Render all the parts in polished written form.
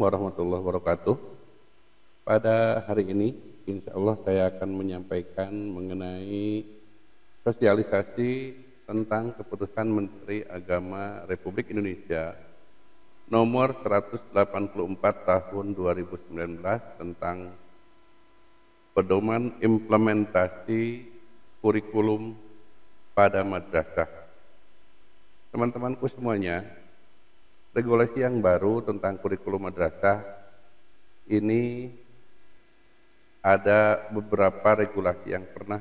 warahmatullahi wabarakatuh. Pada hari ini, insya Allah saya akan menyampaikan mengenai sosialisasi tentang keputusan Menteri Agama Republik Indonesia nomor 184 tahun 2019 tentang pedoman implementasi kurikulum pada madrasah. Teman-temanku semuanya, regulasi yang baru tentang kurikulum madrasah ini ada beberapa regulasi yang pernah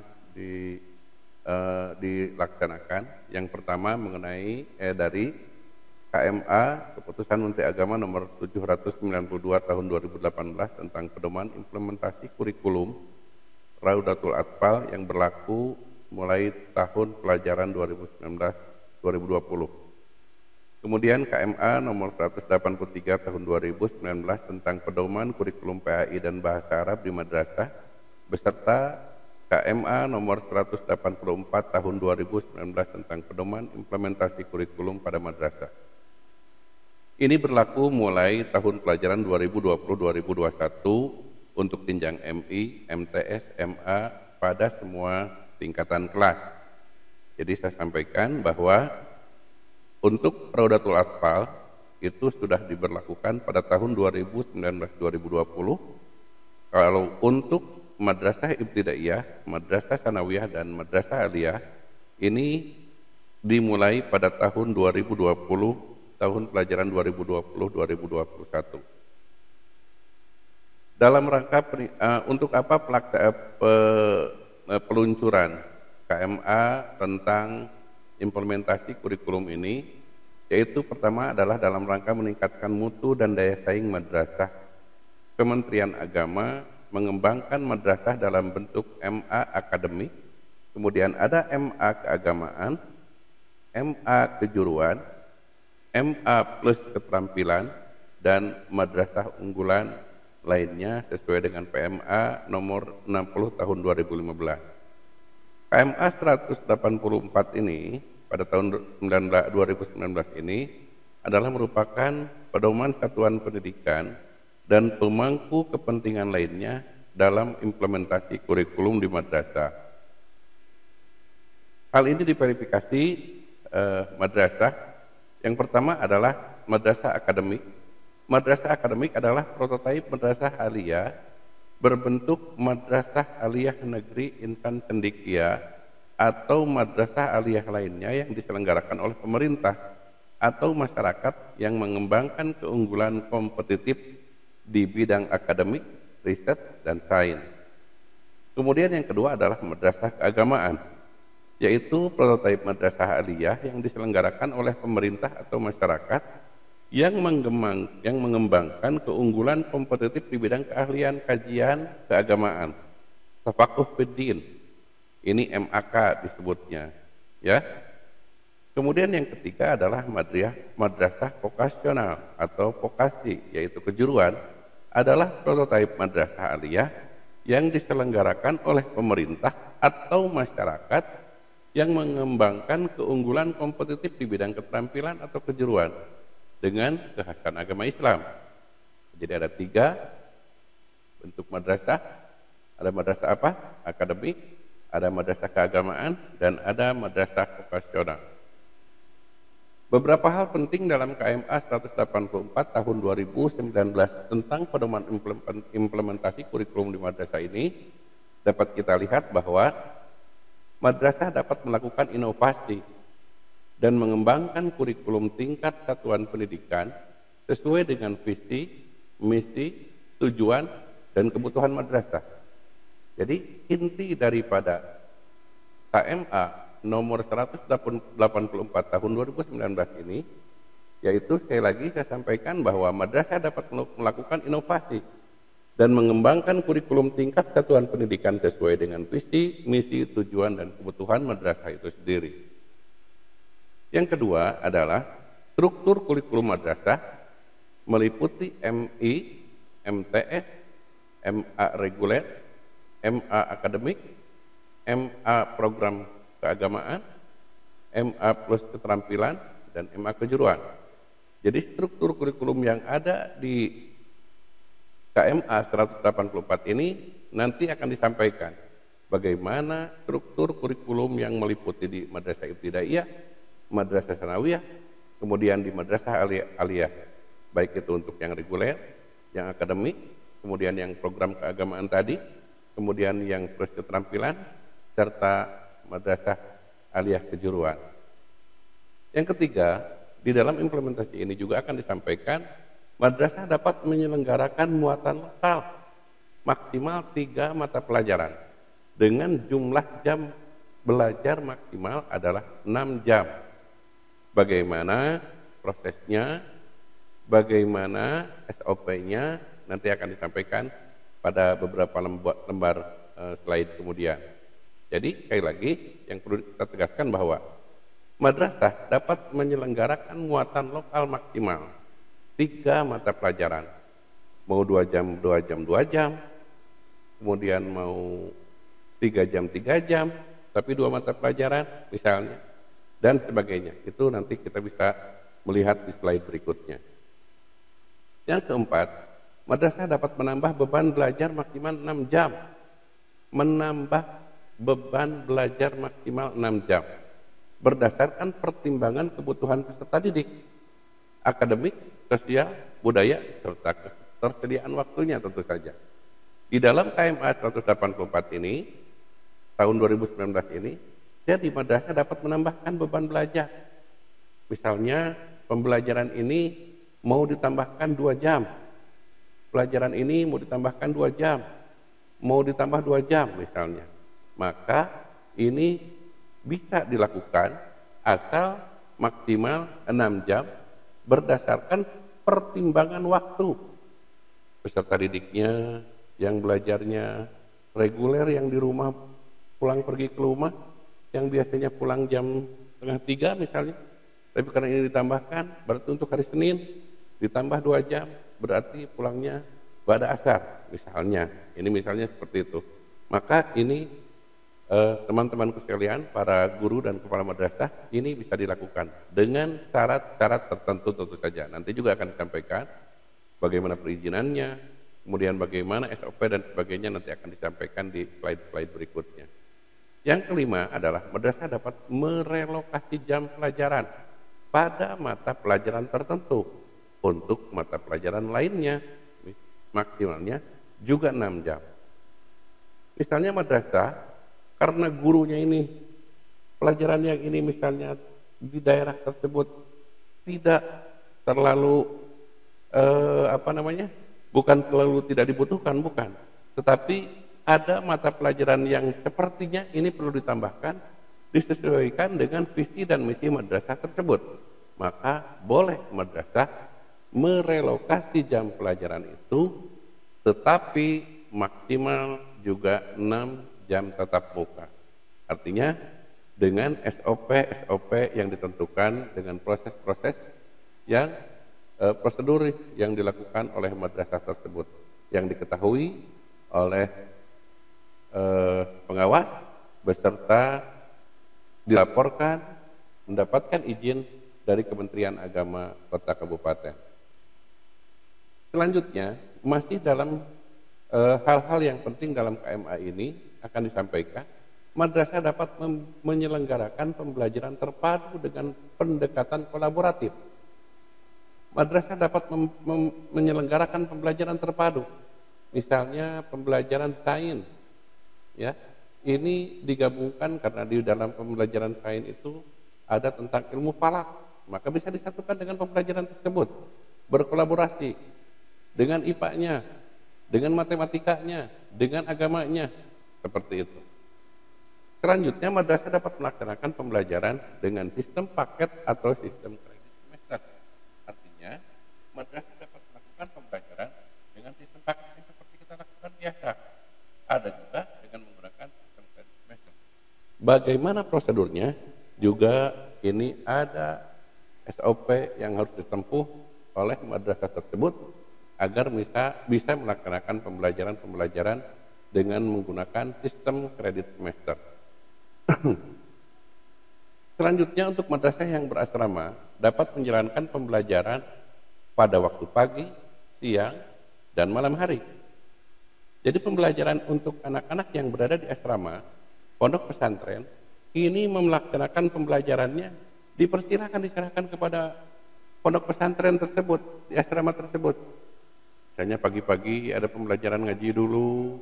dilaksanakan. Yang pertama mengenai dari KMA, Keputusan Menteri Agama nomor 792 tahun 2018 tentang pedoman implementasi kurikulum Raudatul Atfal yang berlaku mulai tahun pelajaran 2019-2020. Kemudian KMA nomor 183 tahun 2019 tentang pedoman kurikulum PAI dan bahasa Arab di madrasah beserta KMA nomor 184 tahun 2019 tentang pedoman implementasi kurikulum pada madrasah. Ini berlaku mulai tahun pelajaran 2020-2021 untuk jenjang MI, MTS, MA pada semua tingkatan kelas. Jadi saya sampaikan bahwa untuk Raudatul Atfal itu sudah diberlakukan pada tahun 2019-2020. Kalau untuk Madrasah Ibtidaiyah, Madrasah Sanawiyah dan Madrasah Aliyah ini dimulai pada tahun 2020, tahun pelajaran 2020-2021. Dalam rangka untuk apa peluncuran KMA tentang implementasi kurikulum ini, yaitu pertama adalah dalam rangka meningkatkan mutu dan daya saing madrasah. Kementerian Agama mengembangkan madrasah dalam bentuk MA akademik, kemudian ada MA keagamaan, MA kejuruan, MA plus keterampilan, dan madrasah unggulan lainnya sesuai dengan PMA nomor 60 tahun 2015. KMA 184 ini pada tahun 2019 ini adalah merupakan pedoman satuan pendidikan dan pemangku kepentingan lainnya dalam implementasi kurikulum di madrasah. Hal ini diverifikasi madrasah. Yang pertama adalah madrasah akademik. Madrasah akademik adalah prototipe madrasah aliyah berbentuk madrasah aliyah negeri insan cendekia atau madrasah aliyah lainnya yang diselenggarakan oleh pemerintah atau masyarakat yang mengembangkan keunggulan kompetitif di bidang akademik, riset, dan sains. Kemudian yang kedua adalah madrasah keagamaan, yaitu prototipe madrasah aliyah yang diselenggarakan oleh pemerintah atau masyarakat yang mengembangkan keunggulan kompetitif di bidang keahlian kajian keagamaan, tafaqquh fiddin. Ini MAK disebutnya, ya. Kemudian yang ketiga adalah madrasah vokasional atau vokasi, yaitu kejuruan, adalah prototipe madrasah aliyah yang diselenggarakan oleh pemerintah atau masyarakat yang mengembangkan keunggulan kompetitif di bidang keterampilan atau kejuruan dengan kekhasan agama Islam. Jadi ada 3 bentuk madrasah. Ada madrasah apa? Akademik, ada madrasah keagamaan, dan ada madrasah vokasional. Beberapa hal penting dalam KMA 184 tahun 2019 tentang pedoman implementasi kurikulum di madrasah ini dapat kita lihat bahwa madrasah dapat melakukan inovasi dan mengembangkan kurikulum tingkat satuan pendidikan sesuai dengan visi, misi, tujuan, dan kebutuhan madrasah. Jadi inti daripada KMA nomor 184 tahun 2019 ini, yaitu sekali lagi saya sampaikan bahwa madrasah dapat melakukan inovasi dan mengembangkan kurikulum tingkat satuan pendidikan sesuai dengan visi, misi, tujuan, dan kebutuhan madrasah itu sendiri. Yang kedua adalah struktur kurikulum madrasah meliputi MI, MTS, MA reguler, MA akademik, MA program keagamaan, MA plus keterampilan, dan MA kejuruan. Jadi struktur kurikulum yang ada di KMA 184 ini nanti akan disampaikan bagaimana struktur kurikulum yang meliputi di Madrasah Ibtidaiyah, Madrasah Sanawiyah, kemudian di Madrasah Aliyah, baik itu untuk yang reguler, yang akademik, kemudian yang program keagamaan tadi, kemudian yang terus keterampilan, serta Madrasah Aliyah kejuruan. Yang ketiga, di dalam implementasi ini juga akan disampaikan madrasah dapat menyelenggarakan muatan lokal maksimal 3 mata pelajaran dengan jumlah jam belajar maksimal adalah 6 jam. Bagaimana prosesnya, bagaimana SOP-nya nanti akan disampaikan pada beberapa lembar slide kemudian. Jadi sekali lagi yang perlu kita tegaskan bahwa madrasah dapat menyelenggarakan muatan lokal maksimal 3 mata pelajaran, mau 2 jam, 2 jam, 2 jam, kemudian mau 3 jam, 3 jam, tapi 2 mata pelajaran misalnya, dan sebagainya. Itu nanti kita bisa melihat di slide berikutnya. Yang keempat, madrasah dapat menambah beban belajar maksimal 6 jam. Menambah beban belajar maksimal 6 jam. Berdasarkan pertimbangan kebutuhan peserta didik, akademik, sosial, budaya, serta ketersediaan waktunya tentu saja. Di dalam KMA 184 ini, tahun 2019 ini, jadi madrasah dapat menambahkan beban belajar. Misalnya pembelajaran ini mau ditambahkan 2 jam, pelajaran ini mau ditambahkan 2 jam, mau ditambah 2 jam misalnya. Maka ini bisa dilakukan asal maksimal 6 jam berdasarkan pertimbangan waktu. Peserta didiknya yang belajarnya reguler yang di rumah pulang pergi ke rumah, yang biasanya pulang jam 2:30 misalnya, tapi karena ini ditambahkan, berarti untuk hari Senin ditambah 2 jam, berarti pulangnya ba'da asar misalnya. Ini misalnya seperti itu. Maka ini teman-temanku sekalian, para guru dan kepala madrasah, ini bisa dilakukan dengan syarat-syarat tertentu tentu saja. Nanti juga akan disampaikan bagaimana perizinannya, kemudian bagaimana SOP dan sebagainya nanti akan disampaikan di slide-slide berikutnya. Yang kelima adalah madrasah dapat merelokasi jam pelajaran pada mata pelajaran tertentu untuk mata pelajaran lainnya, maksimalnya juga 6 jam. Misalnya madrasah, karena gurunya ini, pelajaran yang ini misalnya di daerah tersebut tidak terlalu, bukan terlalu tidak dibutuhkan, bukan. Tetapi ada mata pelajaran yang sepertinya ini perlu ditambahkan, disesuaikan dengan visi dan misi madrasah tersebut. Maka boleh madrasah merelokasi jam pelajaran itu, tetapi maksimal juga 6 jam tatap muka. Artinya dengan SOP yang ditentukan, dengan proses-proses yang prosedur yang dilakukan oleh madrasah tersebut, yang diketahui oleh pengawas beserta dilaporkan mendapatkan izin dari Kementerian Agama Kota Kabupaten. Selanjutnya, masih dalam hal-hal yang penting dalam KMA ini akan disampaikan, madrasah dapat menyelenggarakan pembelajaran terpadu dengan pendekatan kolaboratif. Madrasah dapat menyelenggarakan pembelajaran terpadu, misalnya pembelajaran sains, ya, ini digabungkan karena di dalam pembelajaran sains itu ada tentang ilmu falak, maka bisa disatukan dengan pembelajaran tersebut, berkolaborasi dengan IPA-nya, dengan matematikanya, dengan agamanya, seperti itu. Selanjutnya, madrasah dapat melaksanakan pembelajaran dengan sistem paket atau sistem kredit semester. Artinya, madrasah dapat melakukan pembelajaran dengan sistem paket yang seperti kita lakukan biasa. Ada juga dengan menggunakan sistem kredit semester. Bagaimana prosedurnya? Juga ini ada SOP yang harus ditempuh oleh madrasah tersebut agar bisa melaksanakan pembelajaran dengan menggunakan sistem kredit semester. Selanjutnya, untuk madrasah yang berasrama dapat menjalankan pembelajaran pada waktu pagi, siang, dan malam hari. Jadi pembelajaran untuk anak-anak yang berada di asrama, pondok pesantren, ini melaksanakan pembelajarannya diserahkan kepada pondok pesantren tersebut, di asrama tersebut. Misalnya pagi-pagi ada pembelajaran ngaji dulu,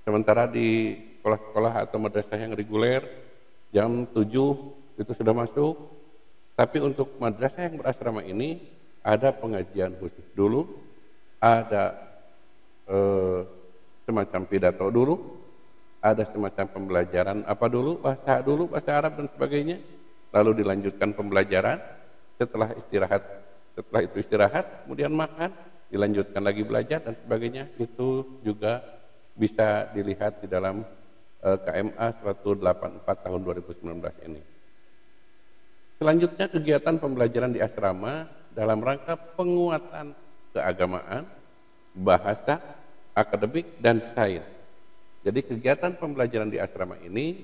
sementara di sekolah-sekolah atau madrasah yang reguler, jam 7 itu sudah masuk. Tapi untuk madrasah yang berasrama ini, ada pengajian khusus dulu, ada semacam pidato dulu, ada semacam pembelajaran bahasa Arab dan sebagainya, lalu dilanjutkan pembelajaran, setelah itu istirahat, kemudian makan, dilanjutkan lagi belajar dan sebagainya. Itu juga bisa dilihat di dalam KMA 184 tahun 2019 ini. Selanjutnya kegiatan pembelajaran di asrama dalam rangka penguatan keagamaan, bahasa, akademik, dan sains. Jadi kegiatan pembelajaran di asrama ini,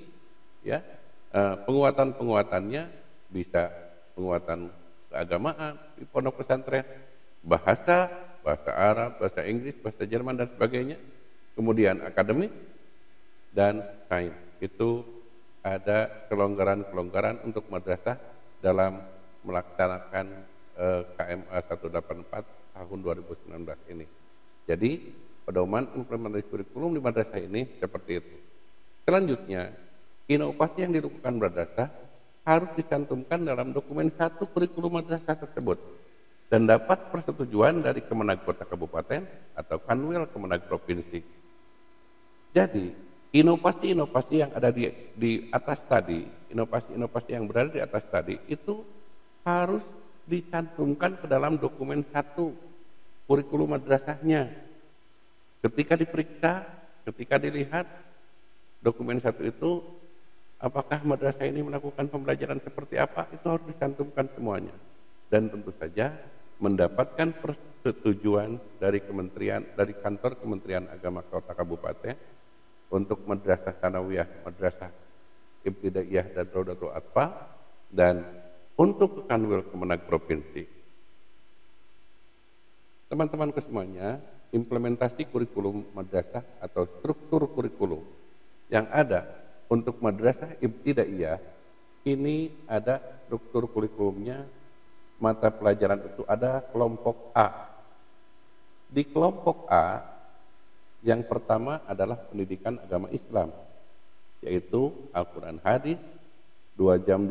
ya, penguatannya bisa penguatan keagamaan di pondok pesantren, bahasa Arab, bahasa Inggris, bahasa Jerman dan sebagainya. Kemudian akademik dan sains. Itu ada kelonggaran-kelonggaran untuk madrasah dalam melaksanakan KMA 184 tahun 2019 ini. Jadi pedoman implementasi kurikulum di madrasah ini seperti itu. Selanjutnya, inovasi yang dilakukan madrasah harus dicantumkan dalam dokumen 1 kurikulum madrasah tersebut dan dapat persetujuan dari Kemenag Kota Kabupaten atau Kanwil Kemenag Provinsi. Jadi, inovasi-inovasi yang ada di atas tadi, inovasi-inovasi yang berada di atas tadi itu harus dicantumkan ke dalam dokumen 1 kurikulum madrasahnya. Ketika diperiksa, ketika dilihat dokumen 1 itu, apakah madrasah ini melakukan pembelajaran seperti apa, itu harus dicantumkan semuanya. Dan tentu saja mendapatkan persetujuan dari kantor Kementerian Agama Kota Kabupaten untuk madrasah sanawiyah, madrasah ibtidaiyah dan Raudatul Atfal, dan untuk Kanwil Kemenag Provinsi. Teman-temanku semuanya, implementasi kurikulum madrasah atau struktur kurikulum yang ada untuk madrasah ibtidaiyah ini ada struktur kurikulumnya. Mata pelajaran itu ada kelompok A. Di kelompok A yang pertama adalah pendidikan agama Islam, yaitu Al-Quran hadis 2 jam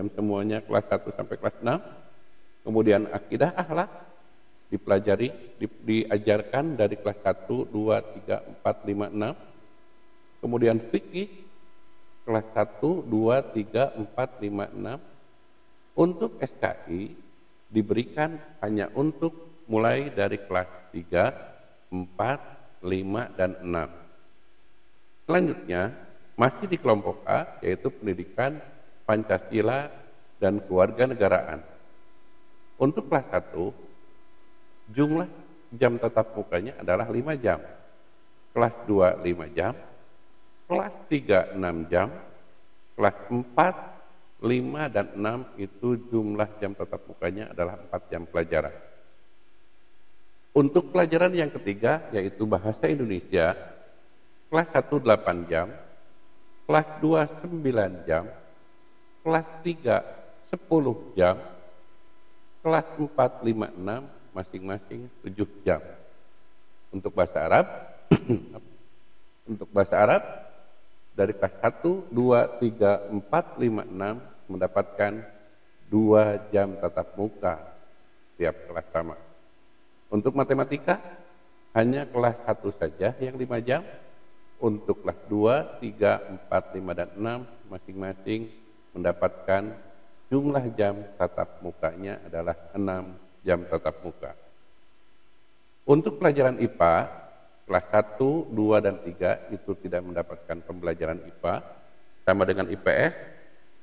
semuanya kelas 1 sampai kelas 6. Kemudian akidah akhlak dipelajari, diajarkan dari kelas 1, 2, 3, 4, 5, 6. Kemudian fikih kelas 1, 2, 3, 4, 5, 6. Untuk SKI diberikan hanya untuk mulai dari kelas 3, 4, 5, dan 6. Selanjutnya masih di kelompok A, yaitu pendidikan Pancasila dan kewarganegaraan. Untuk kelas 1 jumlah jam tatap mukanya adalah 5 jam, kelas 2 5 jam, kelas 3 6 jam, kelas 4, 5, dan 6 itu jumlah jam tatap mukanya adalah 4 jam pelajaran. Untuk pelajaran yang ketiga yaitu bahasa Indonesia, kelas 1 8 jam, kelas 2 9 jam, kelas 3 10 jam, kelas 4 5 6 masing-masing 7 jam. Untuk bahasa Arab dari kelas 1, 2, 3, 4, 5, 6 mendapatkan 2 jam tatap muka tiap kelas sama. Untuk matematika hanya kelas 1 saja yang 5 jam. Untuk kelas 2, 3, 4, 5, dan 6 masing-masing mendapatkan jumlah jam tatap mukanya adalah 6 jam tatap muka. Untuk pelajaran IPA, kelas 1, 2, dan 3 itu tidak mendapatkan pembelajaran IPA, sama dengan IPS,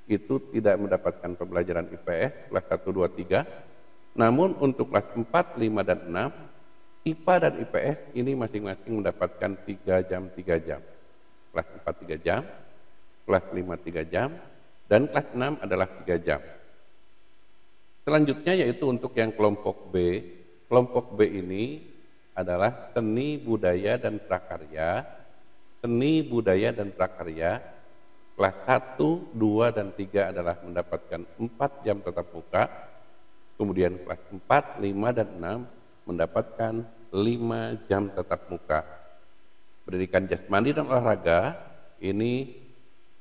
itu tidak mendapatkan pembelajaran IPS, kelas 1, 2, 3. Namun untuk kelas 4, 5, dan 6, IPA dan IPS ini masing-masing mendapatkan 3 jam, 3 jam. Kelas 4, 3 jam, kelas 5, 3 jam, dan kelas 6 adalah 3 jam. Selanjutnya yaitu untuk yang kelompok B, Kelompok B ini adalah seni budaya dan prakarya. Seni budaya dan prakarya kelas 1, 2, dan 3 adalah mendapatkan 4 jam tatap muka. Kemudian kelas 4, 5, dan 6 mendapatkan 5 jam tatap muka. Pendidikan jasmani dan olahraga ini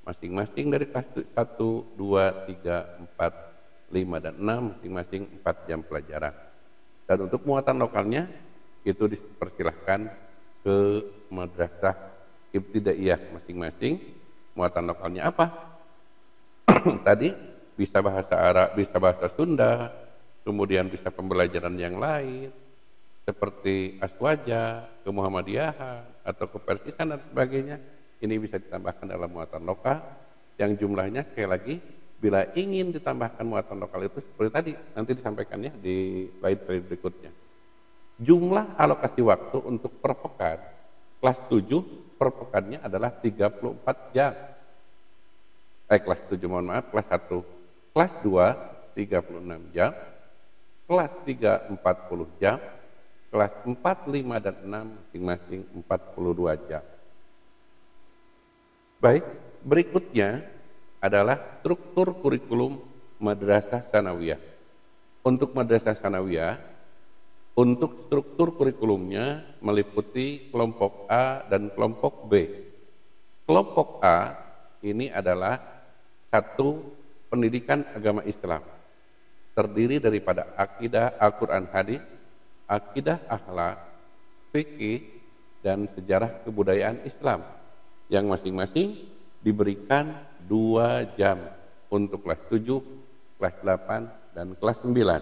masing-masing dari kelas 1, 2, 3, 4, 5, dan 6 masing-masing 4 jam pelajaran. Dan untuk muatan lokalnya itu dipersilahkan ke madrasah ibtidaiyah masing-masing. Muatan lokalnya apa? Tadi bisa bahasa Arab, bisa bahasa Sunda, kemudian bisa pembelajaran yang lain seperti aswaja, ke Muhammadiyahan atau ke Persisan dan sebagainya. Ini bisa ditambahkan dalam muatan lokal yang jumlahnya sekali lagi bila ingin ditambahkan muatan lokal itu seperti tadi nanti disampaikannya di slide berikutnya. Jumlah alokasi waktu untuk per pekan kelas 7 per pekannya adalah 34 jam. Kelas 7 mohon maaf, kelas 1. Kelas 2 36 jam. Kelas 3 40 jam. Kelas 4, 5, dan 6 masing-masing 42 jam. Baik, berikutnya adalah struktur kurikulum madrasah sanawiyah. Untuk madrasah sanawiyah, untuk struktur kurikulumnya meliputi kelompok A dan kelompok B. Kelompok A ini adalah satu pendidikan agama Islam. Terdiri daripada akidah Al-Quran Hadis, akidah akhlak, fikih, dan sejarah kebudayaan Islam yang masing-masing diberikan 2 jam untuk kelas 7, kelas 8, dan kelas 9.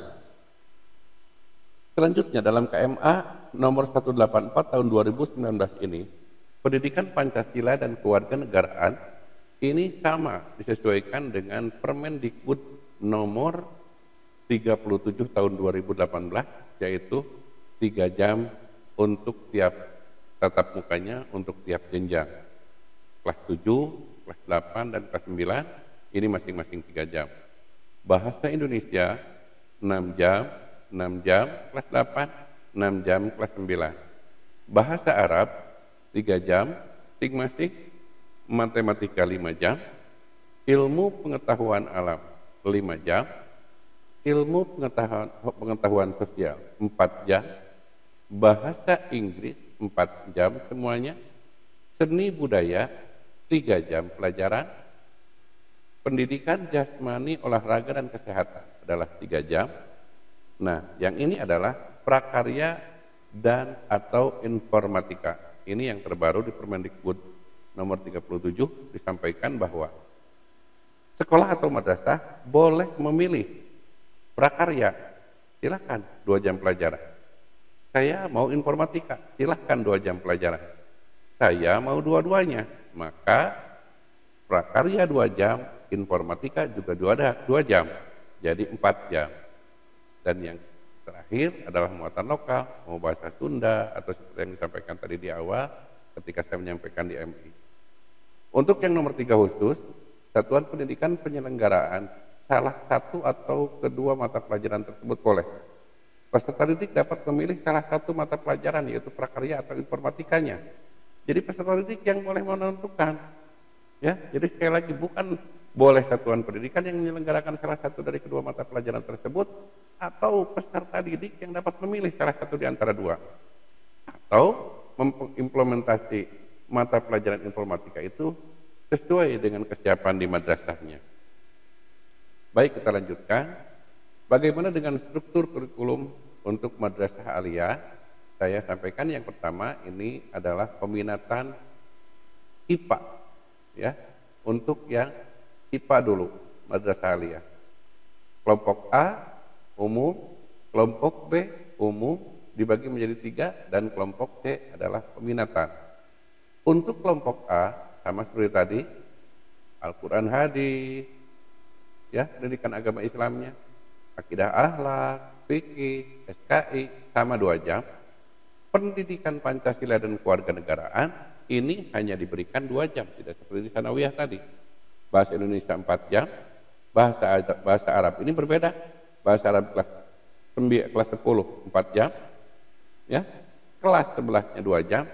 Selanjutnya dalam KMA nomor 184 tahun 2019 ini, pendidikan Pancasila dan kewarganegaraan ini sama disesuaikan dengan Permendikbud nomor 37 tahun 2018, yaitu 3 jam untuk tiap tatap mukanya untuk tiap jenjang. Kelas 7, kelas 8, dan kelas 9 ini masing-masing 3 jam. Bahasa Indonesia 6 jam, 6 jam kelas 8, 6 jam kelas 9. Bahasa Arab 3 jam masing-masing, matematika 5 jam, ilmu pengetahuan alam 5 jam, ilmu pengetahuan sosial 4 jam, bahasa Inggris 4 jam semuanya, seni budaya 3 jam pelajaran, pendidikan jasmani, olahraga, dan kesehatan adalah 3 jam. Nah, yang ini adalah prakarya dan atau informatika. Ini yang terbaru di Permendikbud nomor 37 disampaikan bahwa sekolah atau madrasah boleh memilih prakarya, silakan 2 jam pelajaran. Saya mau informatika, silakan 2 jam pelajaran. Saya mau dua-duanya, maka prakarya 2 jam, informatika juga 2 jam, jadi 4 jam. Dan yang terakhir adalah muatan lokal, mau bahasa Sunda atau seperti yang disampaikan tadi di awal ketika saya menyampaikan di MI. Untuk yang nomor 3 khusus, Satuan Pendidikan Penyelenggaraan salah satu atau kedua mata pelajaran tersebut boleh. Peserta didik dapat memilih salah satu mata pelajaran yaitu prakarya atau informatikanya. Jadi peserta didik yang boleh menentukan. Ya, jadi sekali lagi bukan boleh satuan pendidikan yang menyelenggarakan salah satu dari kedua mata pelajaran tersebut atau peserta didik yang dapat memilih salah satu di antara dua. Atau mengimplementasi mata pelajaran informatika itu sesuai dengan kesiapan di madrasahnya. Baik, kita lanjutkan. Bagaimana dengan struktur kurikulum untuk madrasah aliyah? Saya sampaikan yang pertama ini adalah peminatan IPA, ya. Untuk yang IPA dulu, madrasah aliyah. Kelompok A umum, kelompok B umum dibagi menjadi 3 dan kelompok C adalah peminatan. Untuk kelompok A sama seperti tadi, Al-Quran Hadis, ya, pendidikan agama Islamnya, akidah akhlak, fikih, SKI sama 2 jam. Pendidikan Pancasila dan kewarganegaraan ini hanya diberikan 2 jam, tidak seperti di sanawiyah tadi. Bahasa Indonesia 4 jam, bahasa Arab ini berbeda. Bahasa Arab kelas kelas 10 4 jam, ya. Kelas 11-nya 2 jam,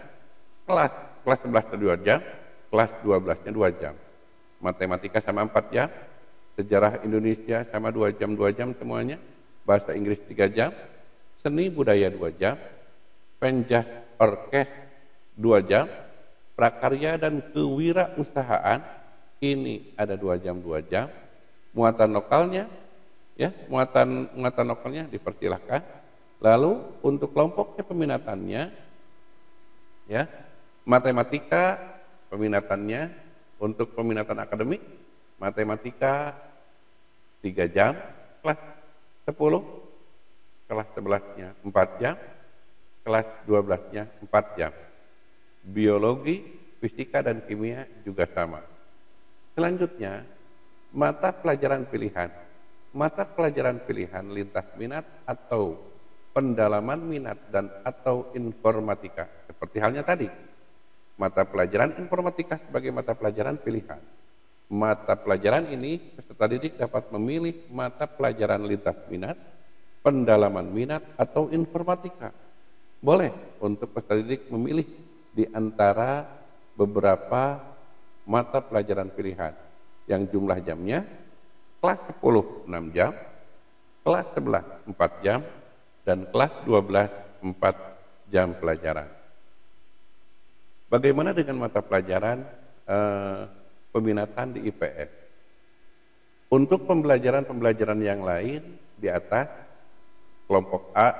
kelas 11-nya 2 jam, kelas 12-nya 2 jam. Matematika sama 4 jam, sejarah Indonesia sama 2 jam semuanya, bahasa Inggris 3 jam, seni budaya 2 jam, penjas orkes 2 jam, prakarya dan kewirausahaan ini ada 2 jam 2 jam. Muatan lokalnya, ya, muatan lokalnya dipersilahkan. Lalu untuk kelompoknya peminatannya, ya, matematika peminatannya untuk peminatan akademik, matematika 3 jam, kelas 10, kelas 11-nya 4 jam, kelas 12-nya 4 jam. Biologi, fisika dan kimia juga sama. Selanjutnya, mata pelajaran pilihan. Mata pelajaran pilihan lintas minat atau pendalaman minat dan atau informatika. Seperti halnya tadi, mata pelajaran informatika sebagai mata pelajaran pilihan. Mata pelajaran ini peserta didik dapat memilih mata pelajaran lintas minat, pendalaman minat atau informatika. Boleh untuk peserta didik memilih di antara beberapa mata pelajaran pilihan yang jumlah jamnya kelas 10 6 jam, kelas 11 4 jam, dan kelas 12 4 jam pelajaran. Bagaimana dengan mata pelajaran peminatan di IPS? Untuk pembelajaran yang lain di atas, kelompok A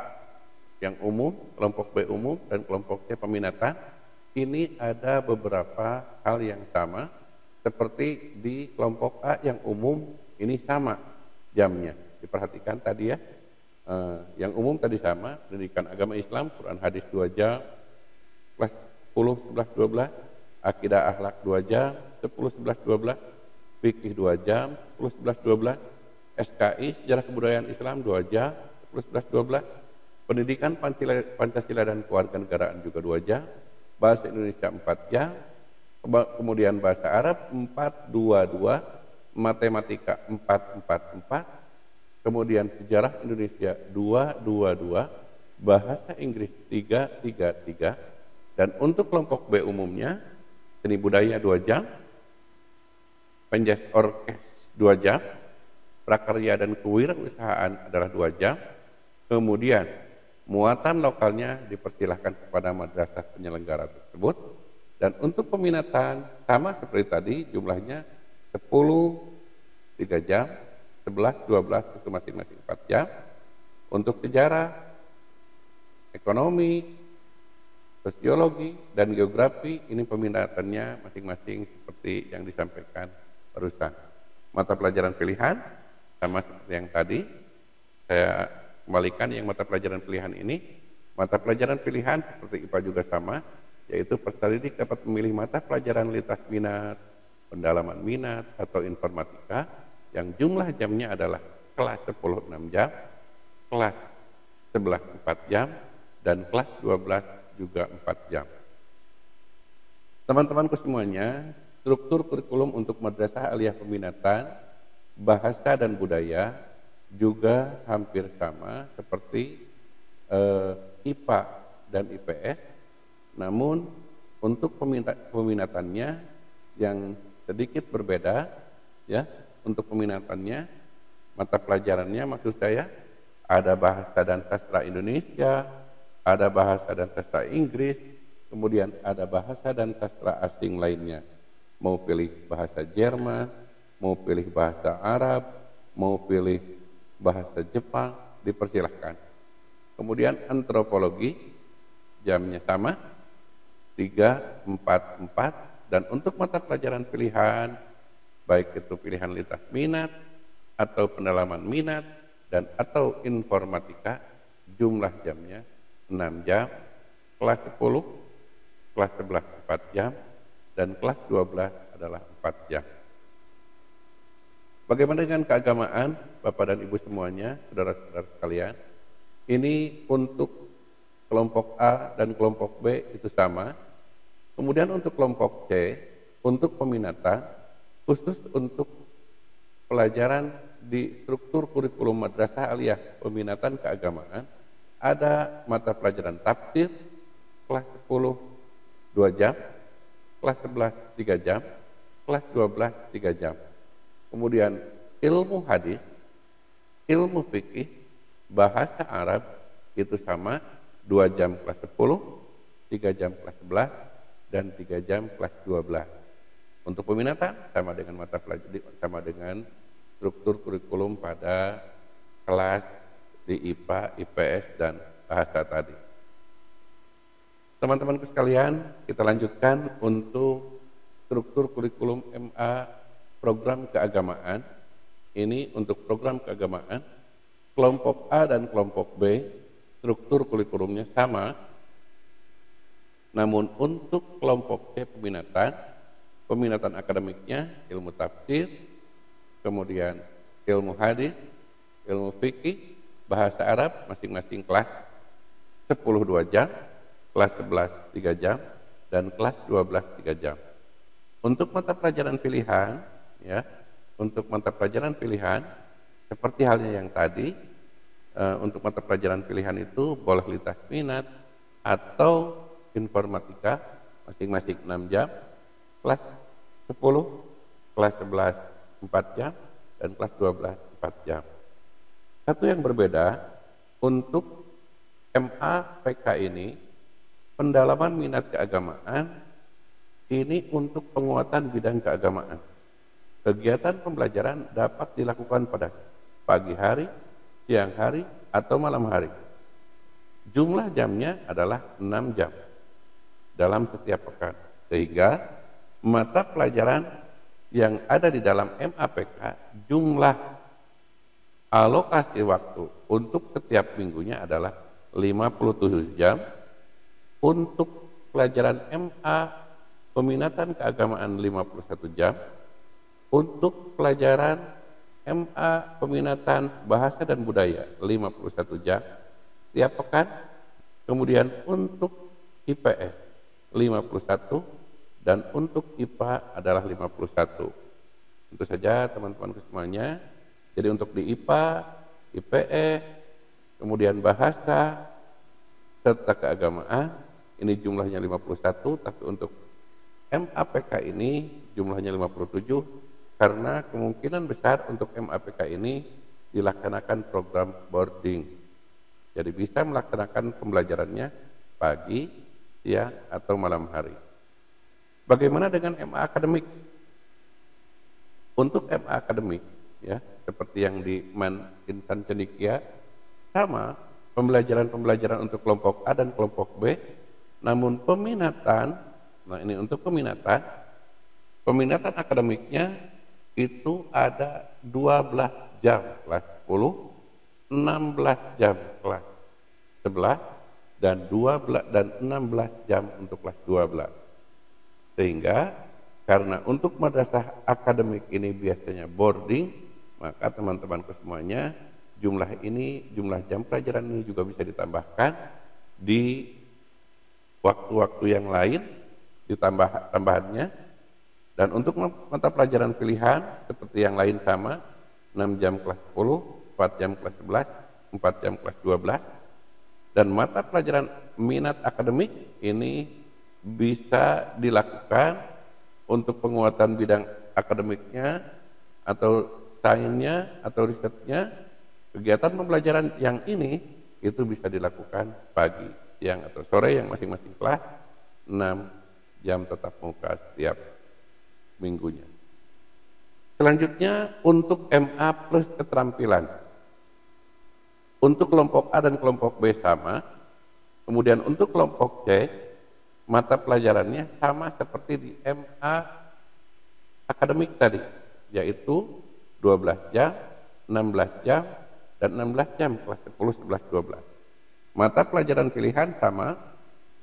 yang umum, kelompok B umum, dan kelompok C peminatan, ini ada beberapa hal yang sama, seperti di kelompok A yang umum ini sama jamnya. Diperhatikan tadi ya, yang umum tadi sama, pendidikan agama Islam, Quran hadis 2 jam, kelas 10, 11, 12, akidah akhlak 2 jam, 10, 11, 12, fikih 2 jam, 10, 11, 12, SKI, sejarah kebudayaan Islam 2 jam, 10, 11, 12, pendidikan Pancasila dan kewarganegaraan juga 2 jam, bahasa Indonesia 4 jam, kemudian bahasa Arab 422, matematika 444, kemudian sejarah Indonesia 222, bahasa Inggris 333, dan untuk kelompok B umumnya, seni budaya 2 jam, penjas orkes 2 jam, prakarya dan kewirausahaan adalah 2 jam, kemudian muatan lokalnya dipersilahkan kepada madrasah penyelenggara tersebut, dan untuk peminatan sama seperti tadi, jumlahnya 10 3 jam, 11, 12 itu masing-masing 4 jam. Untuk sejarah, ekonomi, sosiologi, dan geografi, ini peminatannya masing-masing seperti yang disampaikan barusan. Mata pelajaran pilihan, sama seperti yang tadi, saya kembalikan yang mata pelajaran pilihan ini. Mata pelajaran pilihan seperti IPA juga sama, yaitu peserta didik dapat memilih mata pelajaran lintas minat, pendalaman minat, atau informatika, yang jumlah jamnya adalah kelas 10 6 jam, kelas 11 4 jam, dan kelas 12 juga 4 jam. Teman-temanku semuanya, struktur kurikulum untuk madrasah aliyah peminatan, bahasa dan budaya juga hampir sama seperti IPA dan IPS, namun untuk peminatannya yang sedikit berbeda, ya. Untuk peminatannya, mata pelajarannya maksud saya, ada bahasa dan sastra Indonesia, ada bahasa dan sastra Inggris, kemudian ada bahasa dan sastra asing lainnya. Mau pilih bahasa Jerman, mau pilih bahasa Arab, mau pilih bahasa Jepang, dipersilahkan. Kemudian antropologi, jamnya sama, 3, 4, 4, dan untuk mata pelajaran pilihan, baik itu pilihan lintas minat, atau pendalaman minat, dan atau informatika, jumlah jamnya 6 jam, kelas 10, kelas 11 4 jam, dan kelas 12 adalah 4 jam. Bagaimana dengan keagamaan, Bapak dan Ibu semuanya, saudara-saudara sekalian? Ini untuk kelompok A dan kelompok B itu sama. Kemudian untuk kelompok C, untuk peminatan, khusus untuk pelajaran di struktur kurikulum Madrasah Aliyah Peminatan Keagamaan ada mata pelajaran tafsir kelas 10 2 jam, kelas 11 3 jam, kelas 12 3 jam. Kemudian ilmu hadis, ilmu fikih, bahasa Arab itu sama 2 jam kelas 10, 3 jam kelas 11, dan 3 jam kelas 12. Untuk peminatan sama dengan mata pelajaran, sama dengan struktur kurikulum pada kelas di IPA, IPS, dan bahasa tadi. Teman-temanku sekalian, kita lanjutkan untuk struktur kurikulum MA program keagamaan. Ini untuk program keagamaan, kelompok A dan kelompok B, struktur kurikulumnya sama. Namun untuk kelompok C peminatan akademiknya ilmu tafsir, kemudian ilmu hadis, ilmu fikih, bahasa Arab masing-masing kelas 10 2 jam, kelas 11 3 jam, dan kelas 12 3 jam. Untuk mata pelajaran pilihan, ya, untuk mata pelajaran pilihan seperti halnya yang tadi, untuk mata pelajaran pilihan itu boleh lintas minat atau informatika masing-masing 6 jam, kelas 10, kelas 11 4 jam, dan kelas 12 4 jam. Satu yang berbeda untuk MA PK ini, pendalaman minat keagamaan ini untuk penguatan bidang keagamaan. Kegiatan pembelajaran dapat dilakukan pada pagi hari, siang hari, atau malam hari. Jumlah jamnya adalah 6 jam dalam setiap pekan, sehingga mata pelajaran yang ada di dalam MAPK jumlah alokasi waktu untuk setiap minggunya adalah 57 jam. Untuk pelajaran MA peminatan keagamaan 51 jam. Untuk pelajaran MA peminatan bahasa dan budaya 51 jam tiap pekan. Kemudian untuk IPS 51 dan untuk IPA adalah 51. Tentu saja teman-teman semuanya. Jadi untuk di IPA, IPS, kemudian bahasa serta keagamaan ini jumlahnya 51, tapi untuk MAPK ini jumlahnya 57 karena kemungkinan besar untuk MAPK ini dilaksanakan program boarding. Jadi bisa melaksanakan pembelajarannya pagi, siang, atau malam hari. Bagaimana dengan MA akademik? Untuk MA akademik, ya, seperti yang di Man Insan Cendikia, sama pembelajaran untuk kelompok A dan kelompok B, namun peminatan, nah ini untuk peminatan akademiknya itu ada 12 jam kelas 10, 16 jam kelas 11, dan 16 jam untuk kelas 12. Sehingga karena untuk madrasah akademik ini biasanya boarding, maka teman-temanku semuanya jumlah jam pelajaran ini juga bisa ditambahkan di waktu-waktu yang lain, ditambah tambahannya. Dan untuk mata pelajaran pilihan seperti yang lain sama, 6 jam kelas 10, 4 jam kelas 11, 4 jam kelas 12. Dan mata pelajaran minat akademik ini bisa dilakukan untuk penguatan bidang akademiknya atau sainsnya atau risetnya. Kegiatan pembelajaran yang ini itu bisa dilakukan pagi, siang, atau sore yang masing-masing kelas 6 jam tetap muka setiap minggunya. Selanjutnya untuk MA plus keterampilan. Untuk kelompok A dan kelompok B sama. Kemudian untuk kelompok C, mata pelajarannya sama seperti di MA akademik tadi, yaitu 12 jam, 16 jam, dan 16 jam kelas 10, 11, 12. Mata pelajaran pilihan sama,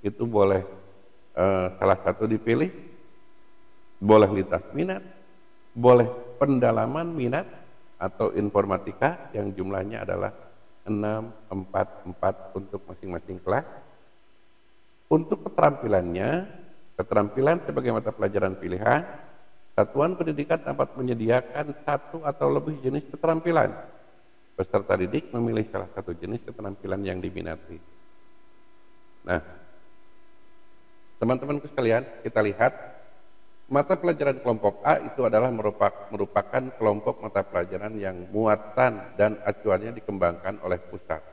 itu boleh salah satu dipilih, boleh lintas minat, boleh pendalaman minat atau informatika yang jumlahnya adalah 6, 4, 4 untuk masing-masing kelas. Untuk keterampilan sebagai mata pelajaran pilihan Satuan pendidikan dapat menyediakan satu atau lebih jenis keterampilan. Peserta didik memilih salah satu jenis keterampilan yang diminati. Nah, teman-temanku sekalian, kita lihat mata pelajaran kelompok A itu adalah merupakan kelompok mata pelajaran yang muatan dan acuannya dikembangkan oleh pusat.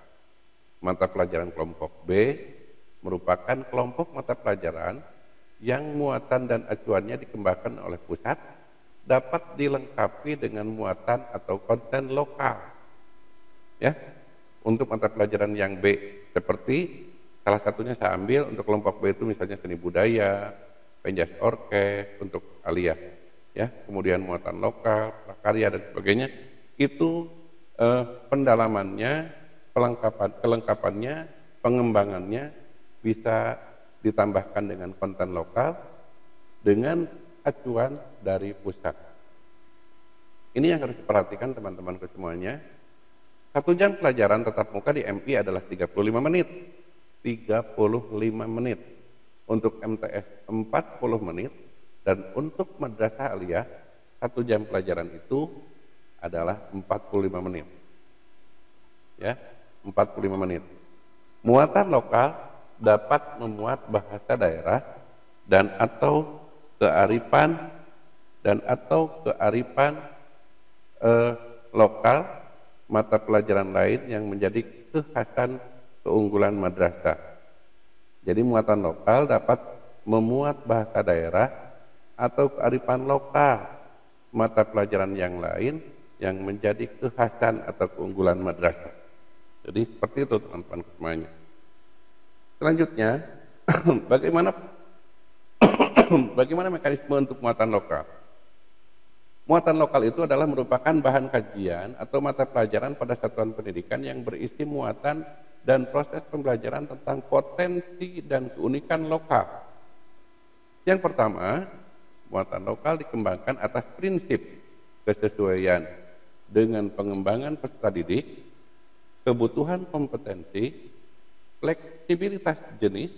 Mata pelajaran kelompok B merupakan kelompok mata pelajaran yang muatan dan acuannya dikembangkan oleh pusat, dapat dilengkapi dengan muatan atau konten lokal. Ya, untuk mata pelajaran yang B seperti salah satunya saya ambil untuk kelompok B itu misalnya seni budaya, penjas orkes untuk aliyah, ya, kemudian muatan lokal, prakarya dan sebagainya. Itu pendalamannya, kelengkapannya, pengembangannya bisa ditambahkan dengan konten lokal dengan acuan dari pusat. Ini yang harus diperhatikan teman-temanku semuanya. 1 jam pelajaran tatap muka di MI adalah 35 menit. 35 menit. Untuk MTS 40 menit. Dan untuk madrasah aliyah 1 jam pelajaran itu adalah 45 menit. Ya, 45 menit. Muatan lokal dapat memuat bahasa daerah dan atau kearifan lokal mata pelajaran lain yang menjadi kekhasan keunggulan madrasah. Jadi muatan lokal dapat memuat bahasa daerah atau kearifan lokal mata pelajaran yang lain yang menjadi kekhasan atau keunggulan madrasah. Jadi seperti itu teman-teman semuanya. Selanjutnya, bagaimana mekanisme untuk muatan lokal? Muatan lokal itu adalah merupakan bahan kajian atau mata pelajaran pada satuan pendidikan yang berisi muatan dan proses pembelajaran tentang potensi dan keunikan lokal. Yang pertama, muatan lokal dikembangkan atas prinsip kesesuaian dengan pengembangan peserta didik, kebutuhan kompetensi, fleksibilitas jenis,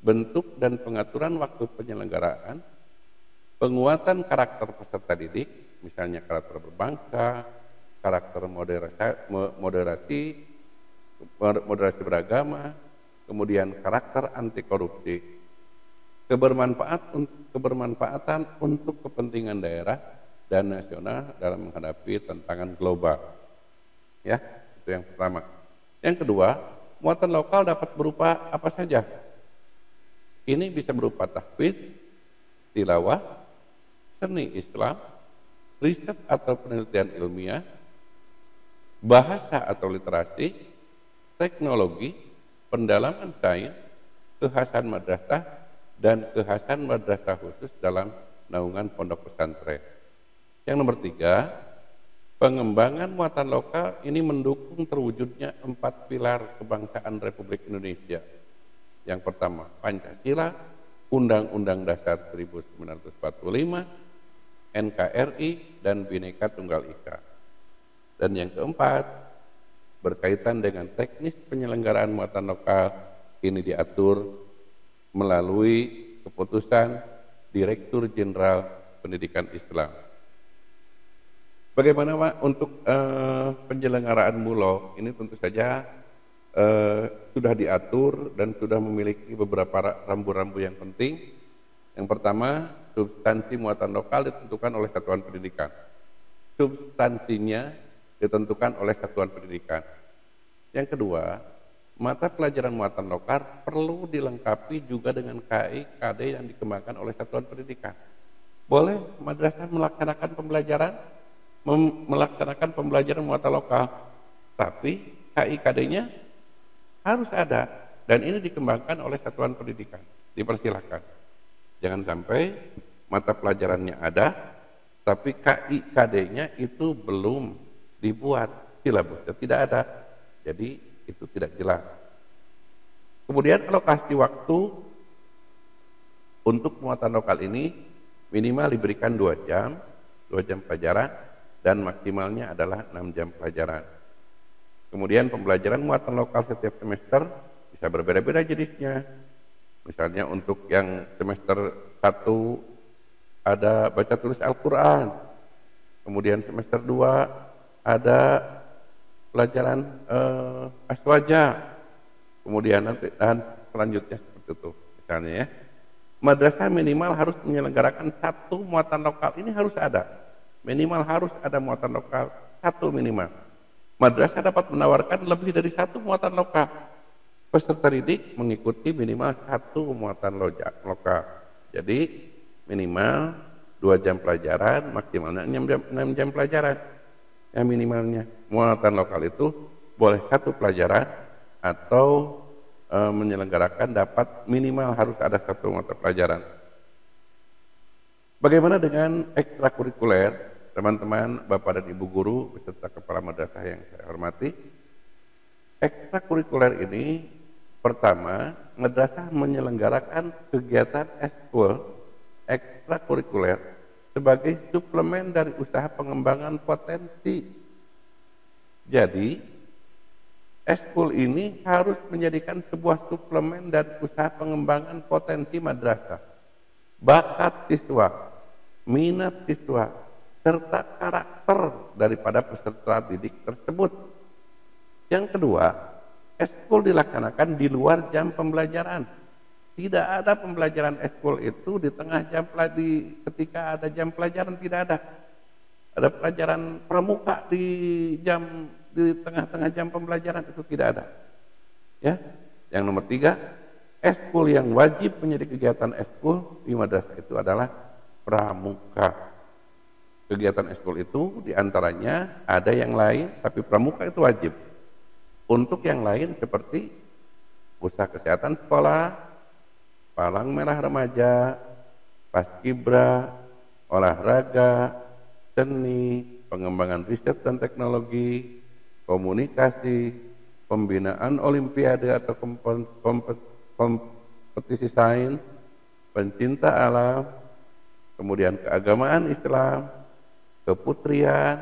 bentuk dan pengaturan waktu penyelenggaraan, penguatan karakter peserta didik, misalnya karakter berbangsa, karakter moderasi beragama, kemudian karakter anti korupsi, kebermanfaatan untuk kepentingan daerah dan nasional dalam menghadapi tantangan global. Ya, itu yang pertama. Yang kedua, muatan lokal dapat berupa apa saja. Ini bisa berupa tahfidz, tilawah, seni Islam, riset atau penelitian ilmiah, bahasa atau literasi, teknologi, pendalaman sains, kekhasan madrasah, dan kekhasan madrasah khusus dalam naungan pondok pesantren. Yang nomor 3, pengembangan muatan lokal ini mendukung terwujudnya 4 pilar kebangsaan Republik Indonesia. Yang pertama, Pancasila, Undang-Undang Dasar 1945, NKRI, dan Bhinneka Tunggal Ika. Dan yang keempat, berkaitan dengan teknis penyelenggaraan muatan lokal, ini diatur melalui keputusan Direktur Jenderal Pendidikan Islam. Bagaimana Pak untuk penyelenggaraan MULO? Ini tentu saja sudah diatur dan sudah memiliki beberapa rambu-rambu yang penting. Yang pertama, substansi muatan lokal ditentukan oleh satuan pendidikan. Substansinya ditentukan oleh satuan pendidikan. Yang kedua, mata pelajaran muatan lokal perlu dilengkapi juga dengan KI, KD yang dikembangkan oleh satuan pendidikan. Boleh madrasah melaksanakan pembelajaran muatan lokal, tapi KI-KD-nya harus ada dan ini dikembangkan oleh satuan pendidikan. Dipersilahkan. Jangan sampai mata pelajarannya ada, tapi KI-KD-nya itu belum dibuat, silabusnya tidak ada, jadi itu tidak jelas. Kemudian alokasi waktu untuk muatan lokal ini minimal diberikan 2 jam pelajaran, dan maksimalnya adalah 6 jam pelajaran. Kemudian pembelajaran muatan lokal setiap semester bisa berbeda-beda jenisnya. Misalnya untuk yang semester 1 ada baca tulis Al-Quran. Kemudian semester 2 ada pelajaran aswaja. Kemudian nanti dan selanjutnya seperti itu misalnya ya. Madrasah minimal harus menyelenggarakan satu muatan lokal. Ini harus ada. Minimal harus ada muatan lokal satu minimal. Madrasah dapat menawarkan lebih dari satu muatan lokal. Peserta didik mengikuti minimal satu muatan lokal. Jadi minimal 2 jam pelajaran, maksimalnya 6 jam pelajaran. Yang minimalnya muatan lokal itu boleh satu pelajaran atau menyelenggarakan dapat minimal harus ada satu mata pelajaran. Bagaimana dengan ekstrakurikuler, teman-teman, Bapak dan Ibu guru beserta kepala madrasah yang saya hormati? Ekstrakurikuler ini pertama, madrasah menyelenggarakan kegiatan ekskul ekstrakurikuler sebagai suplemen dari usaha pengembangan potensi. Jadi ekskul ini harus menjadikan sebuah suplemen dan usaha pengembangan potensi madrasah, bakat siswa, minat siswa, serta karakter daripada peserta didik tersebut. Yang kedua, ekskul dilaksanakan di luar jam pembelajaran. Tidak ada pembelajaran ekskul itu di tengah jam ketika ada jam pelajaran, tidak ada. Ada pelajaran pramuka di tengah-tengah jam pembelajaran, itu tidak ada. Ya. Yang nomor 3, ekskul yang wajib menjadi kegiatan ekskul di madrasah itu adalah pramuka. Kegiatan ekskul itu diantaranya ada yang lain, tapi pramuka itu wajib. Untuk yang lain seperti usaha kesehatan sekolah, palang merah remaja, paskibra, olahraga, seni, pengembangan riset dan teknologi, komunikasi, pembinaan olimpiade atau kompetisi sains, pencinta alam, kemudian keagamaan Islam, keputrian,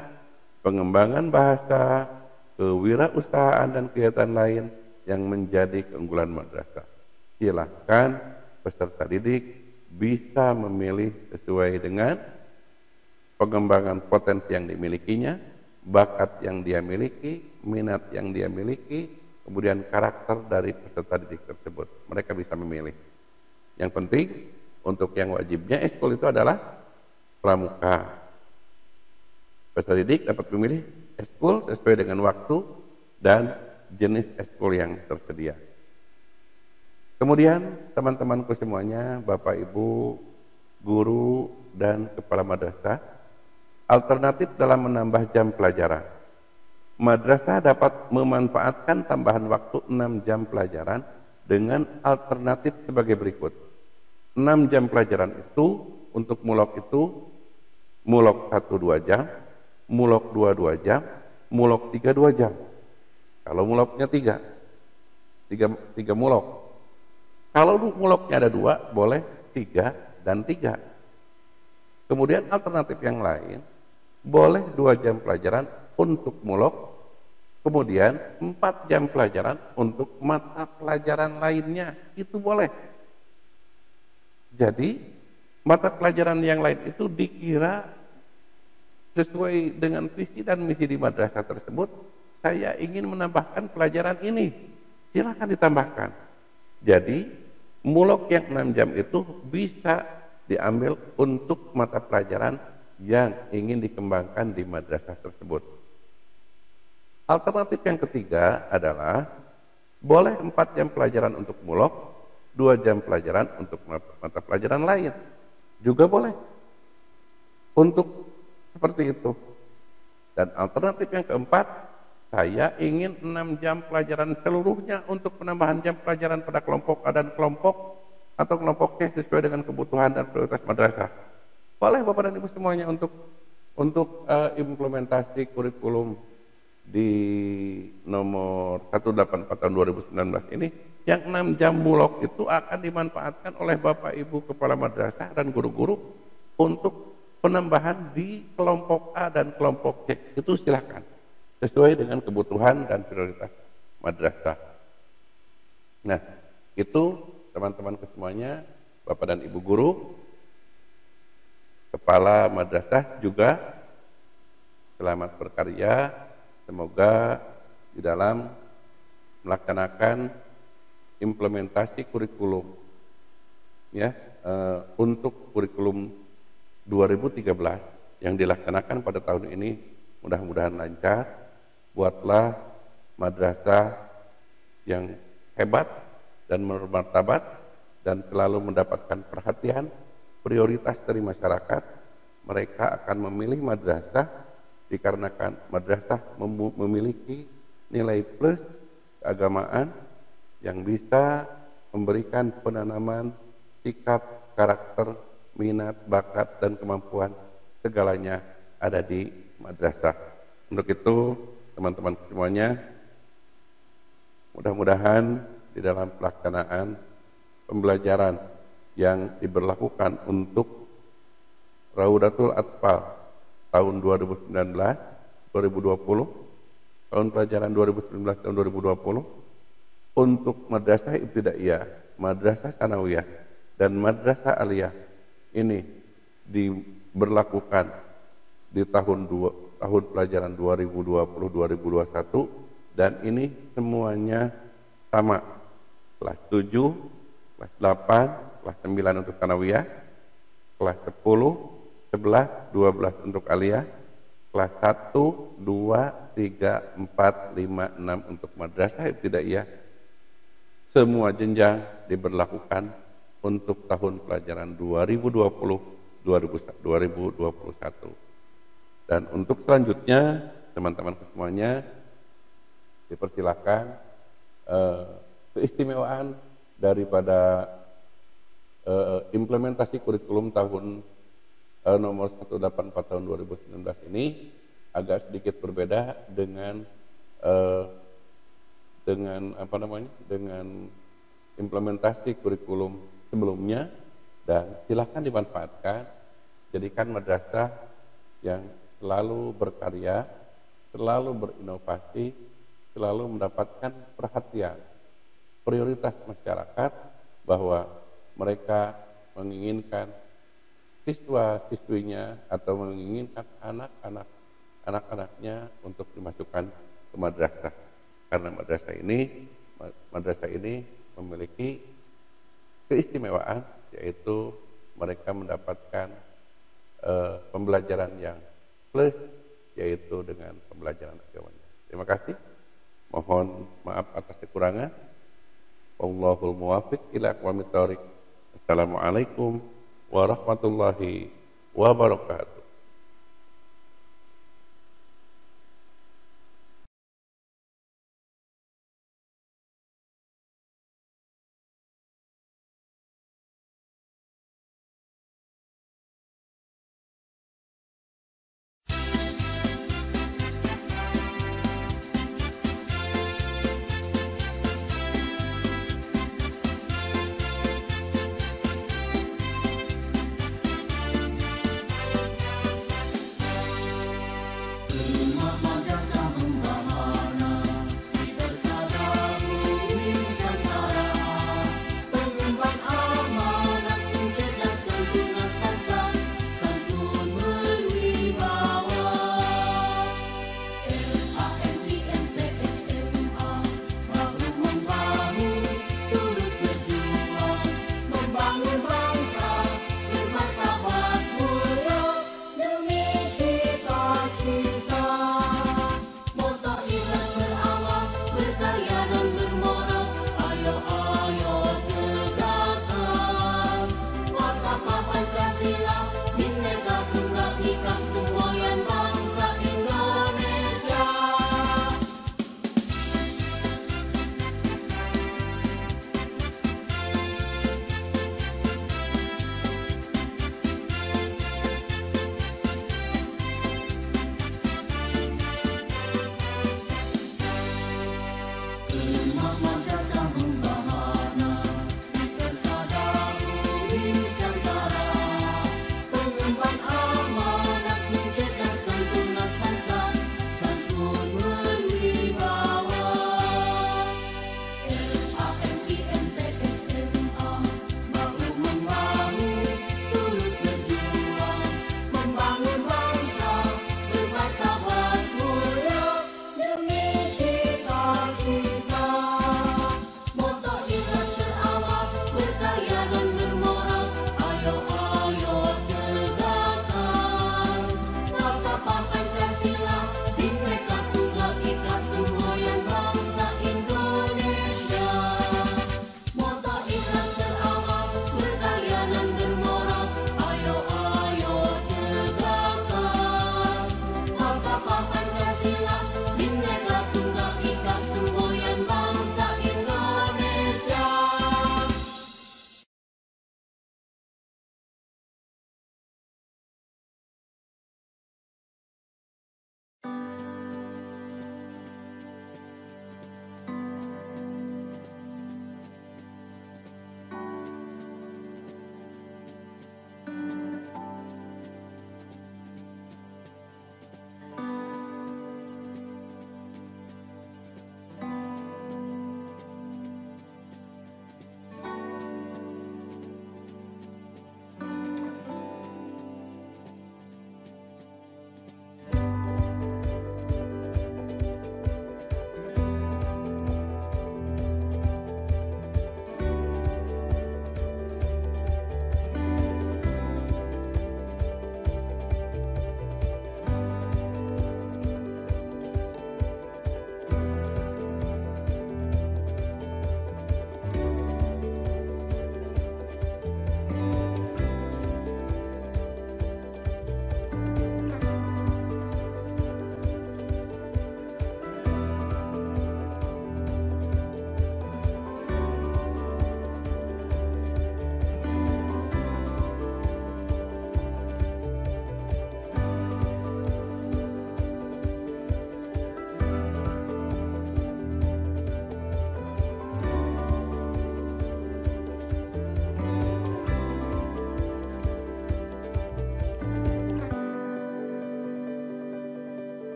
pengembangan bahasa, kewirausahaan dan kegiatan lain yang menjadi keunggulan madrasah. Silahkan peserta didik bisa memilih sesuai dengan pengembangan potensi yang dimilikinya, bakat yang dia miliki, minat yang dia miliki, kemudian karakter dari peserta didik tersebut. Mereka bisa memilih. Yang penting untuk yang wajibnya ekskul itu adalah pramuka. Peserta didik dapat memilih ekskul sesuai dengan waktu dan jenis ekskul yang tersedia. Kemudian teman-temanku semuanya, Bapak Ibu, guru dan kepala madrasah, alternatif dalam menambah jam pelajaran. Madrasah dapat memanfaatkan tambahan waktu 6 jam pelajaran dengan alternatif sebagai berikut. 6 jam pelajaran itu untuk mulok itu mulok 1-2 jam, mulok 2-2 jam, mulok 3-2 jam. Kalau muloknya 3 mulok. Kalau muloknya ada 2, boleh 3 dan 3. Kemudian alternatif yang lain, boleh 2 jam pelajaran untuk mulok, kemudian 4 jam pelajaran untuk mata pelajaran lainnya, itu boleh. Jadi mata pelajaran yang lain itu dikira sesuai dengan visi dan misi di madrasah tersebut. Saya ingin menambahkan pelajaran ini, silakan ditambahkan. Jadi mulok yang 6 jam itu bisa diambil untuk mata pelajaran yang ingin dikembangkan di madrasah tersebut. Alternatif yang ketiga adalah boleh 4 jam pelajaran untuk mulok, 2 jam pelajaran untuk mata pelajaran lain. Juga boleh untuk seperti itu. Dan alternatif yang keempat, saya ingin 6 jam pelajaran seluruhnya untuk penambahan jam pelajaran pada kelompok A dan kelompok atau kelompok C sesuai dengan kebutuhan dan prioritas madrasah. Boleh Bapak dan Ibu semuanya untuk implementasi kurikulum di nomor 184 tahun 2019 ini, yang 6 jam mulok itu akan dimanfaatkan oleh Bapak Ibu kepala madrasah dan guru-guru untuk penambahan di kelompok A dan kelompok C. Itu silakan sesuai dengan kebutuhan dan prioritas madrasah. Nah, itu teman-teman semuanya, Bapak dan Ibu guru. kepala madrasah juga selamat berkarya. Semoga di dalam melaksanakan implementasi kurikulum ya untuk kurikulum 2013 yang dilaksanakan pada tahun ini mudah-mudahan lancar. Buatlah madrasah yang hebat dan bermartabat dan selalu mendapatkan perhatian prioritas dari masyarakat. Mereka akan memilih madrasah dikarenakan madrasah memiliki nilai plus keagamaan yang bisa memberikan penanaman sikap, karakter, minat, bakat, dan kemampuan segalanya ada di madrasah. Untuk itu, teman-teman semuanya, mudah-mudahan di dalam pelaksanaan pembelajaran yang diberlakukan untuk Raudatul Atfal tahun 2019-2020, tahun pelajaran 2019 tahun 2020, untuk madrasah ibtidaiyah, madrasah sanawiyah, dan madrasah aliyah ini diberlakukan di tahun pelajaran 2020-2021, dan ini semuanya sama, kelas 7, kelas 8, kelas 9 untuk sanawiyah, kelas 10, 11, 12 untuk aliyah, kelas 1, 2, 3, 4, 5, 6 untuk madrasah ibtidaiyah. Semua jenjang diberlakukan untuk tahun pelajaran 2020-2021. Dan untuk selanjutnya, teman-teman semuanya, dipersilakan keistimewaan daripada implementasi kurikulum tahun nomor 184 tahun 2019 ini agak sedikit berbeda dengan implementasi kurikulum sebelumnya, dan silakan dimanfaatkan, jadikan madrasah yang selalu berkarya, selalu berinovasi, selalu mendapatkan perhatian prioritas masyarakat, bahwa mereka menginginkan siswa-siswinya atau menginginkan anak-anaknya untuk dimasukkan ke madrasah, karena madrasah ini memiliki keistimewaan, yaitu mereka mendapatkan pembelajaran yang plus, yaitu dengan pembelajaran agamanya. Terima kasih. Mohon maaf atas kekurangan. Wallahul muwaffiq ila aqwamit thoriq. Assalamualaikum warahmatullahi wabarakatuh.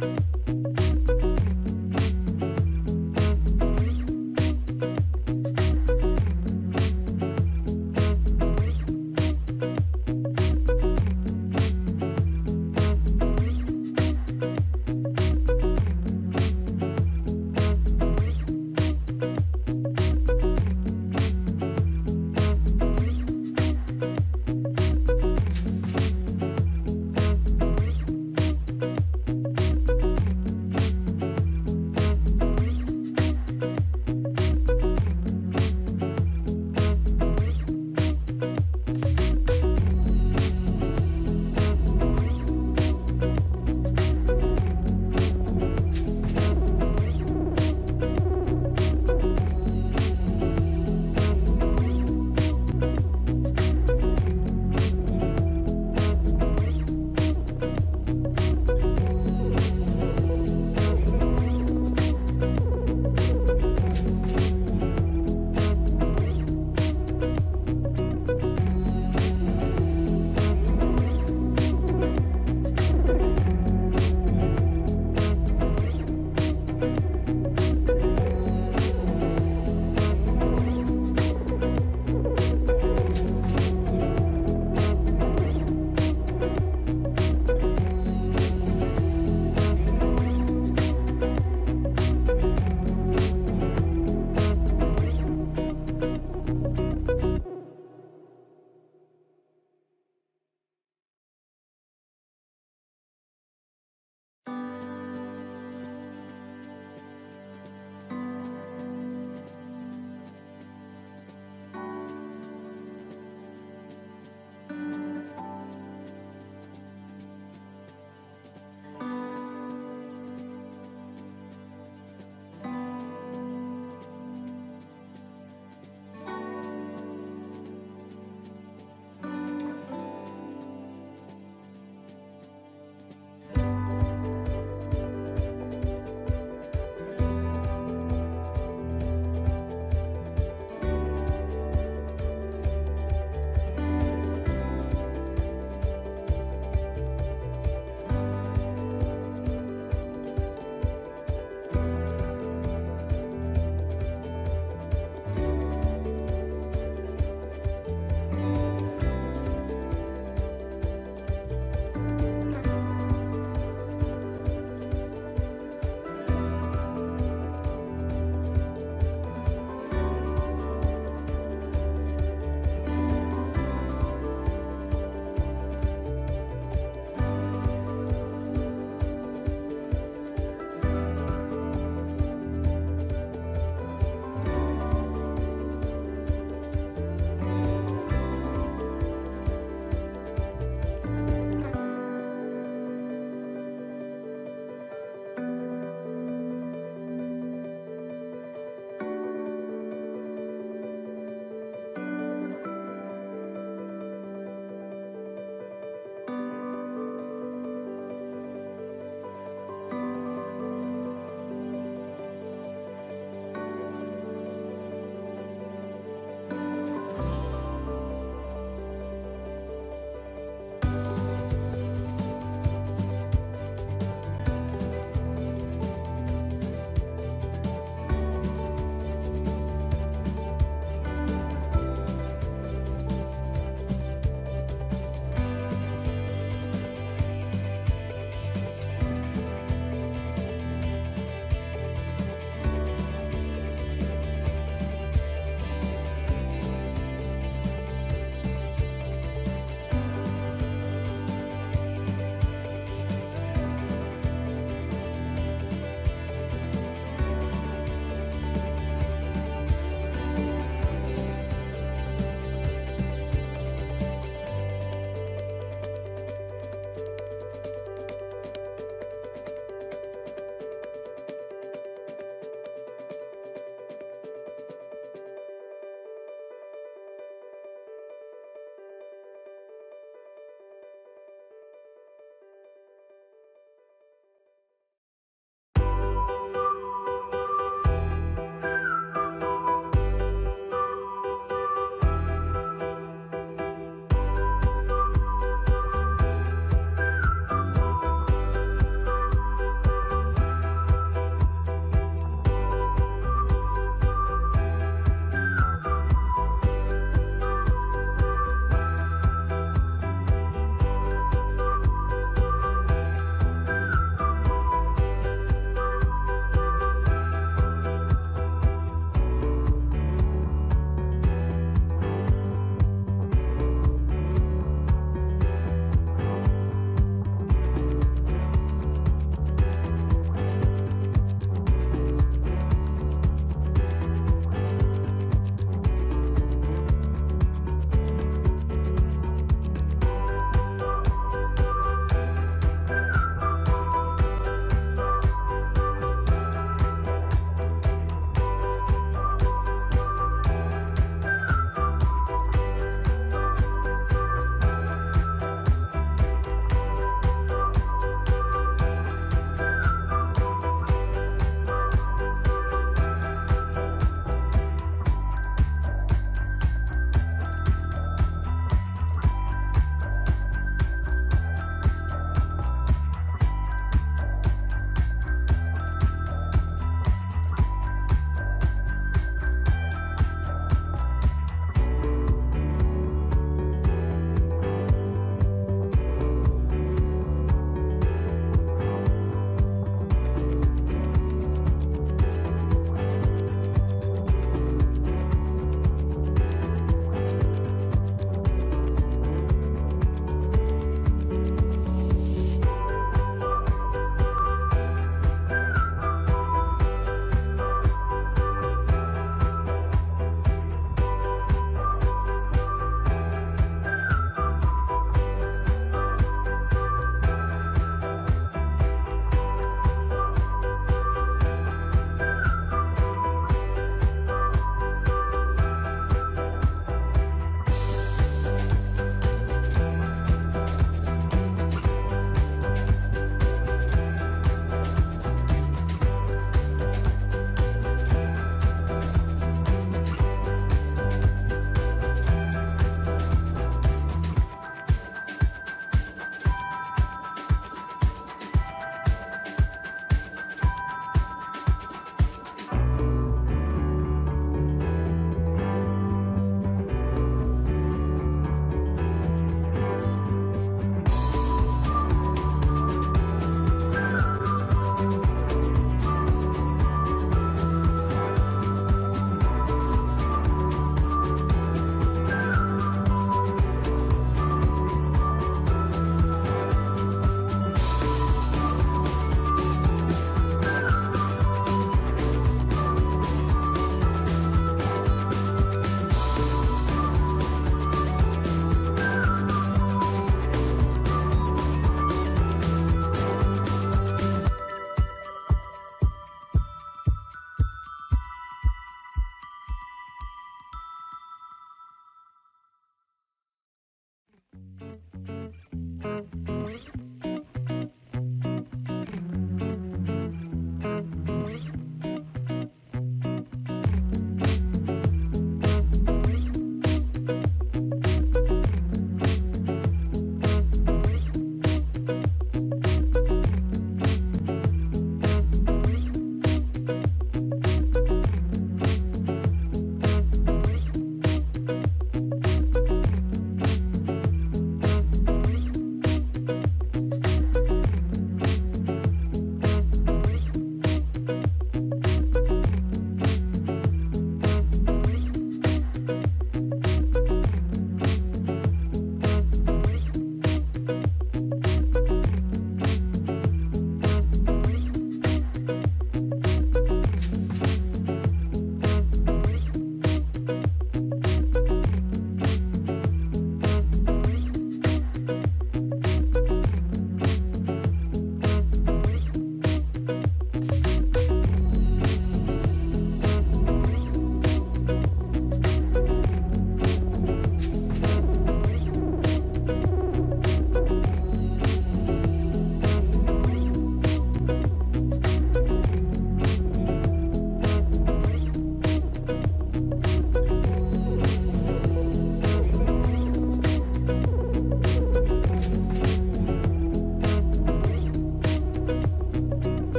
Thank you.